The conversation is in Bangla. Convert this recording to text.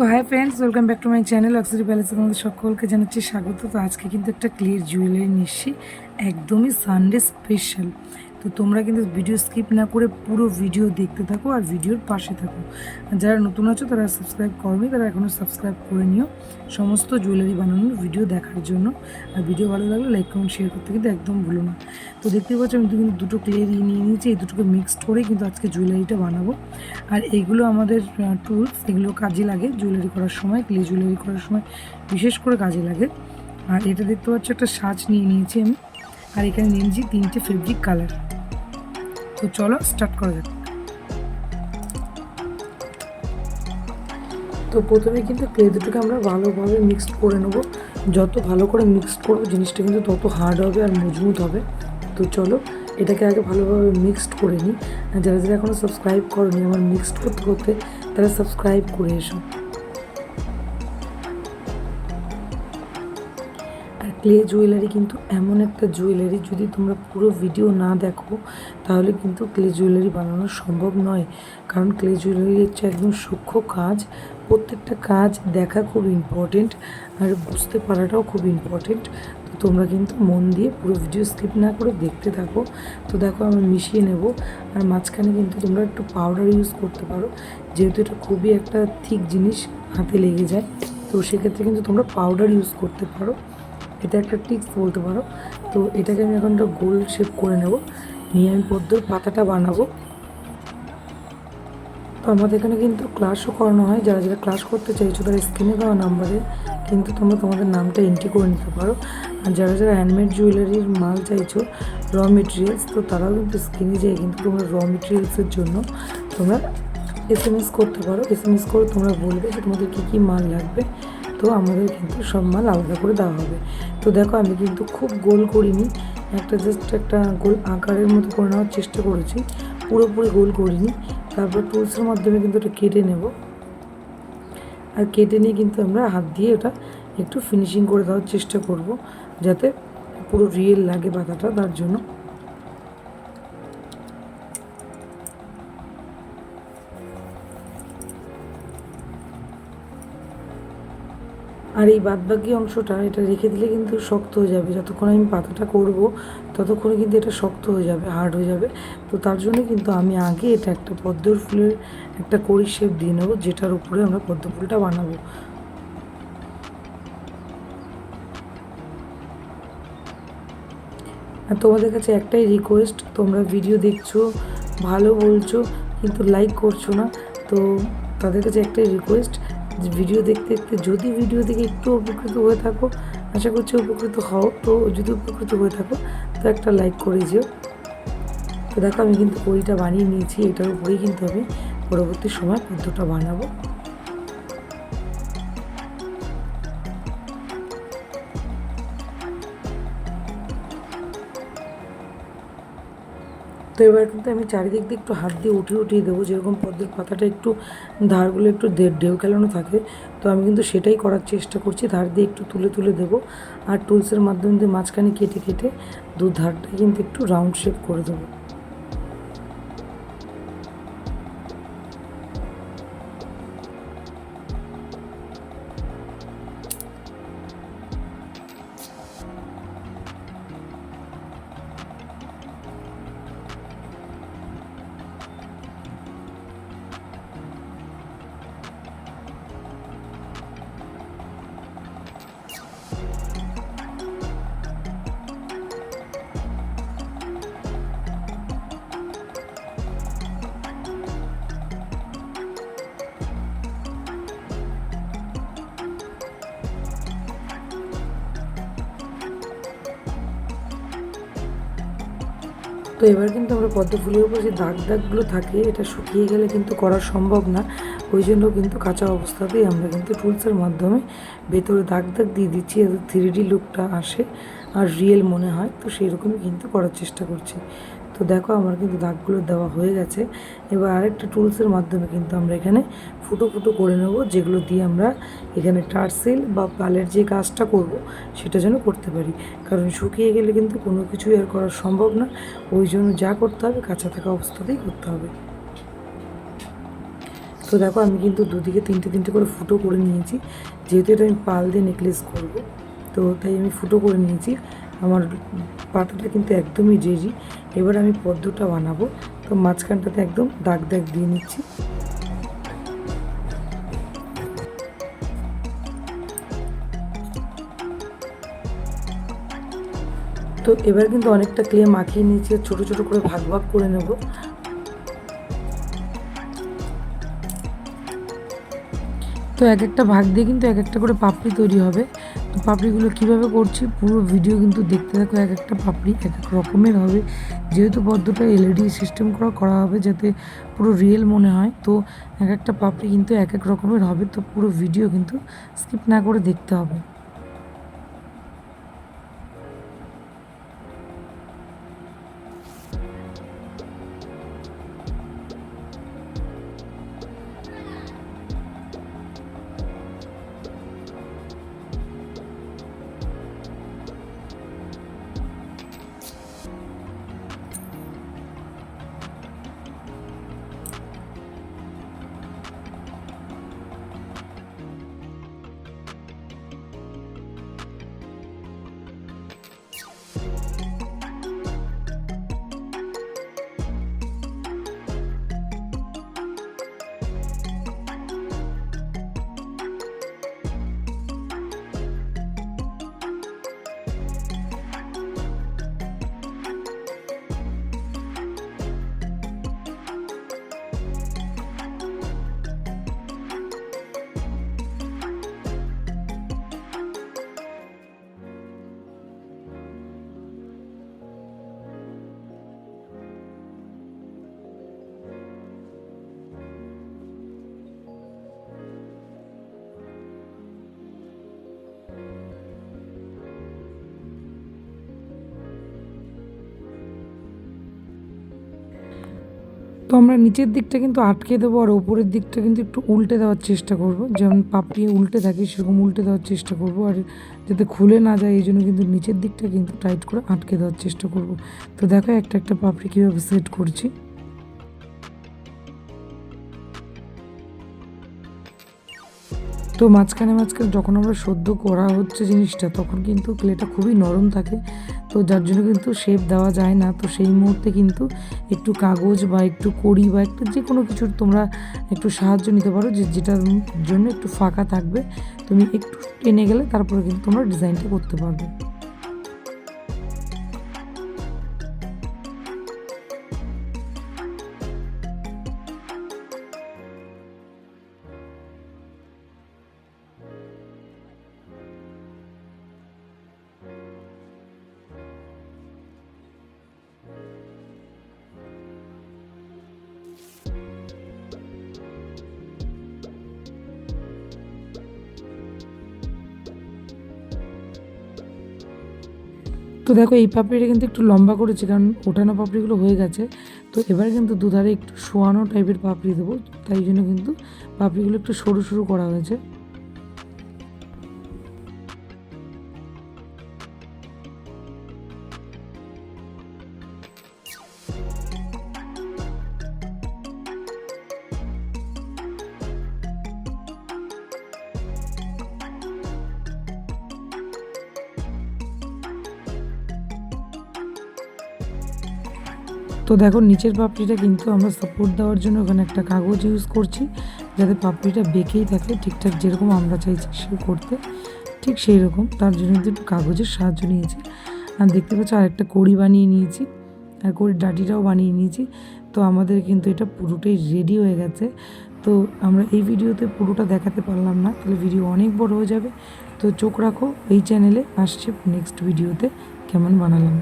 তো hi friends, welcome back to my channel luxury প্যালেসে তোমাদের সকলকে জানাচ্ছি স্বাগত। তো আজকে কিন্তু একটা ক্লিয়ার জুয়েলারি নিচ্ছি, একদমই সানডে স্পেশাল। তো তোমরা কিন্তু ভিডিও স্কিপ না করে পুরো ভিডিও দেখতে থাকো আর ভিডিওর পাশে থাকো। যারা নতুন আছো তারা সাবস্ক্রাইব করবে, তারা এখনও সাবস্ক্রাইব করে নিও সমস্ত জুয়েলারি বানানোর ভিডিও দেখার জন্য। আর ভিডিও ভালো লাগলে লাইক কমেন্ট শেয়ার করতে কিন্তু একদম ভুলো না। তো দেখতে পাচ্ছ আমি কিন্তু দুটো ক্লিয়ার নিয়ে নিয়েছি, এই দুটোকে মিক্সড করে কিন্তু আজকে জুয়েলারিটা বানাবো। আর এইগুলো আমাদের টুলস, এগুলো কাজে লাগে জুয়েলারি করার সময়, ক্লে জুয়েলারি করার সময় বিশেষ করে কাজে লাগে। আর এটা দেখতে পাচ্ছ একটা সাজ নিয়ে নিয়েছি আমি, আর এখানে নিয়েছি 3টে ফেব্রিক কালার। তো চলো স্টার্ট করা যাক। তো প্রথমে কিন্তু ক্লে দুটোকে আমরা ভালোভাবে মিক্সড করে নেবো। যত ভালো করে মিক্সড করবো জিনিসটা কিন্তু তত হার্ড হবে আর মজবুত হবে। তো চলো এটাকে আগে ভালোভাবে মিক্সড করে নিই। যারা যারা এখনও সাবস্ক্রাইব করনি আমার মিক্সড করতে করতে তারা সাবস্ক্রাইব করে এসো। আর ক্লে জুয়েলারি কিন্তু এমন একটা জুয়েলারি, যদি তোমরা পুরো ভিডিও না দেখো তাহলে কিন্তু ক্লে জুয়েলারি বানানো সম্ভব নয়। কারণ ক্লে জুয়েলারি হচ্ছে একদম সূক্ষ্ম কাজ, প্রত্যেকটা কাজ দেখা খুব ইম্পর্টেন্ট আর বুঝতে পারাটাও খুব ইম্পর্টেন্ট। তো তোমরা কিন্তু মন দিয়ে পুরো ভিডিও স্কিপ না করে দেখতে থাকো। তো দেখো আমি মিশিয়ে নেব, আর মাঝখানে কিন্তু তোমরা একটু পাউডার ইউজ করতে পারো, যেহেতু এটা খুবই একটা থিক জিনিস, হাতে লেগে যায়। তো সেক্ষেত্রে কিন্তু তোমরা পাউডার ইউজ করতে পারো, এটা একটা টিপস বলতে পারো। তো এটাকে আমি এখন একটা গোল শেপ করে নেব, নিয়ে আমি পদ্মর পাতাটা বানাবো। তো আমাদের এখানে কিন্তু ক্লাসও করানো হয়, যারা যারা ক্লাস করতে চাইছো তারা স্ক্রিনে দেওয়া নাম্বারে কিন্তু তোমরা তোমাদের নামটা এন্ট্রি করে নিতে পারো। আর যারা যারা হ্যান্ডমেড জুয়েলারির মাল চাইছো, র মেটেরিয়ালস, তো তারাও কিন্তু স্ক্রিনে যেয়ে কিন্তু তোমরা র মেটেরিয়ালসের জন্য তোমরা SMS করতে পারো। SMS করে তোমরা বলবে যে তোমাদের কী কী মাল লাগবে, তো আমাদের কিন্তু সব মাল আলাদা করে দেওয়া হবে। তো দেখো আমি কিন্তু খুব গোল করিনি, একটা জাস্ট একটা গোল আকারের মতো করে নেওয়ার চেষ্টা করেছি, পুরোপুরি গোল করিনি। তারপর টুলসের মাধ্যমে কিন্তু এটা কেটে নেব, আর কেটে নিয়ে কিন্তু আমরা হাত দিয়ে ওটা একটু ফিনিশিং করে দেওয়ার চেষ্টা করব, যাতে পুরো রিয়েল লাগে পাতাটা, তার জন্য। আর এই বাদবাকি অংশটা এটা রেখে দিলে কিন্তু শক্ত হয়ে যাবে, যতক্ষণ আমি পাতাটা করব ততক্ষণে কিন্তু এটা শক্ত হয়ে যাবে, হার্ড হয়ে যাবে। তো তার জন্য কিন্তু আমি আগে এটা একটা পদ্মর ফুলের একটা কড়ি শেপ দিয়ে নেবো, যেটার উপরে আমরা পদ্ম ফুলটা বানাবো। আর তোমাদের কাছে একটাই রিকোয়েস্ট, তোমরা ভিডিও দেখছো, ভালো বলছো, কিন্তু লাইক করছো না। তো তাদের কাছে একটাই রিকোয়েস্ট, যে ভিডিও দেখতে দেখতে যদি ভিডিও দেখে একটু উপকৃত হয়ে থাকো, আশা করছি উপকৃত হও, তো যদি উপকৃত হয়ে থাকো তো একটা লাইক করে যেও। তো দেখো আমি কিন্তু কড়িটা বানিয়ে নিয়েছি, এটার উপরেই কিন্তু আমি পরবর্তী সময় পদ্মটা বানাবো। তো এবার কিন্তু আমি চারিদিক দিয়ে একটু হাত দিয়ে উঠিয়ে দেবো, যেরকম পদ্মের পাতাটা একটু ধারগুলো একটু ঢেউ খেলানো থাকে, তো আমি কিন্তু সেটাই করার চেষ্টা করছি, ধার দিয়ে একটু তুলে দেবো। আর টুলসের মাধ্যমে দিয়ে মাঝখানে কেটে কেটে দু ধারটা কিন্তু একটু রাউন্ড শেপ করে দেবো। তো এবার কিন্তু আমরা পদ্ম ফুলের উপর যে দাগগুলো থাকে, এটা শুকিয়ে গেলে কিন্তু করা সম্ভব না, ওই জন্য কিন্তু কাঁচা অবস্থাতেই আমরা কিন্তু টুলসের মাধ্যমে ভেতরে দাগ দিয়ে দিচ্ছি, যাতে 3D লুকটা আসে আর রিয়েল মনে হয়। তো সেই রকমই কিন্তু করার চেষ্টা করছি। তো দেখো আমার কিন্তু দাগগুলো দেওয়া হয়ে গেছে। এবার আরেকটা টুলসের মাধ্যমে কিন্তু আমরা এখানে ফুটো করে নেব, যেগুলো দিয়ে আমরা এখানে টার্সেল বা পালের যে কাজটা করব সেটা যেন করতে পারি। কারণ শুকিয়ে গেলে কিন্তু কোনো কিছুই আর করা সম্ভব না, ওই জন্য যা করতে হবে কাঁচা থাকা অবস্থাতেই করতে হবে। তো তো দেখো আমি কিন্তু দুদিকে তিনটে তিনটে করে ফুটো করে নিয়েছি, যেহেতু এটা আমি পাল দিয়ে নেকলেস করব, তো তাই আমি ফুটো করে নিয়েছি। আমার পাতাটা কিন্তু একদমই রেডি। এবার আমি পদ্মটা বানাবো, তো মাঝখানটাতে একদম দাগ দাগ দিয়ে নিচ্ছি। তো এবার কিন্তু অনেকটা ক্লে মাখিয়ে নিয়েছি, ছোটো ছোটো করে ভাগ ভাগ করে নেব। তো এক একটা ভাগ দিয়ে কিন্তু এক একটা করে পাপড়ি তৈরি হবে। তো পাপড়িগুলো কীভাবে করছি পুরো ভিডিও কিন্তু দেখতে থাকো। এক একটা পাপড়ি এক এক রকমের হবে, যেহেতু পদ্মটা এলইডি সিস্টেম করা হবে যাতে পুরো রিয়েল মনে হয়। তো এক একটা পাপড়ি কিন্তু এক এক রকমের হবে, তো পুরো ভিডিও কিন্তু স্কিপ না করে দেখতে হবে। তো আমরা নিচের দিকটা কিন্তু আটকে দেবো, আর ওপরের দিকটা কিন্তু একটু উল্টে দেওয়ার চেষ্টা করব, যেমন পাপড়ি উল্টে থাকে সেরকম উল্টে দেওয়ার চেষ্টা করব, আর যাতে খুলে না যায় এই জন্য কিন্তু নিচের দিকটা কিন্তু টাইট করে আটকে দেওয়ার চেষ্টা করব। তো দেখো একটা একটা পাপড়ি কীভাবে সেট করছি। তো মাঝখানে যখন আমরা সদ্য করা হচ্ছে জিনিসটা, তখন কিন্তু ক্লেটা খুবই নরম থাকে, তো যার জন্য কিন্তু শেপ দেওয়া যায় না। তো সেই মুহূর্তে কিন্তু একটু কাগজ বা একটু কড়ি বা একটু যে কোনো কিছুর তোমরা একটু সাহায্য নিতে পারো, যেটার জন্য একটু ফাঁকা থাকবে, তুমি একটু টেনে গেলে তারপরে কিন্তু তোমরা ডিজাইনটা করতে পারবে। তো দেখো এই পাপড়িটা কিন্তু একটু লম্বা করেছি, কারণ ওঠানো পাপড়িগুলো হয়ে গেছে। তো এবার কিন্তু দুধারে একটু শোয়ানো টাইপের পাপড়ি দেবো, তাই জন্য কিন্তু পাপড়িগুলো একটু সরু সরু করা হয়েছে। তো দেখো নিচের পাপড়িটা কিন্তু আমরা সাপোর্ট দেওয়ার জন্য ওখানে একটা কাগজ ইউজ করছি, যাতে পাপড়িটা বেঁকেই থাকে ঠিকঠাক যেরকম আমরা চাইছি সে করতে, ঠিক সেই রকম। তার জন্য কিন্তু একটু কাগজের সাহায্য নিয়েছি। আর দেখতে পাচ্ছ আরেকটা কড়ি বানিয়ে নিয়েছি, আর কড়ির ডাটিটাও বানিয়ে নিয়েছি। তো আমাদের কিন্তু এটা পুরোটাই রেডি হয়ে গেছে। তো আমরা এই ভিডিওতে পুরোটা দেখাতে পারলাম না, তাহলে ভিডিও অনেক বড় হয়ে যাবে। তো চোখ রাখো এই চ্যানেলে, আসছে নেক্সট ভিডিওতে কেমন বানালাম।